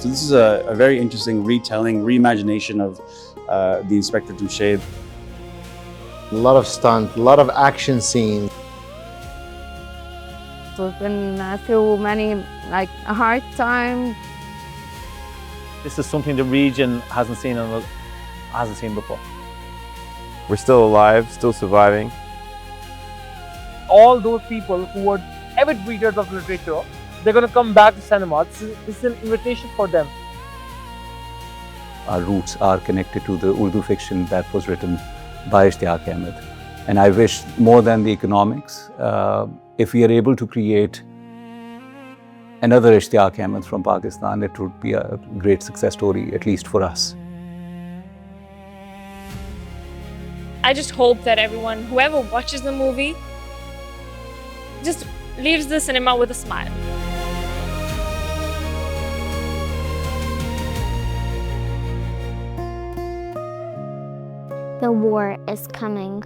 So this is a very interesting retelling, reimagination of the Inspector Jamshed. A lot of stunt, a lot of action scenes. We've been through many, a hard time. This is something the region hasn't seen before. We're still alive, still surviving. All those people who were avid readers of literature, they're going to come back to cinema. This is an invitation for them. Our roots are connected to the Urdu fiction that was written by Ishtiaq Ahmed. And I wish, more than the economics, if we are able to create another Ishtiaq Ahmed from Pakistan, it would be a great success story, at least for us. I just hope that everyone, whoever watches the movie, just leaves the cinema with a smile. The war is coming.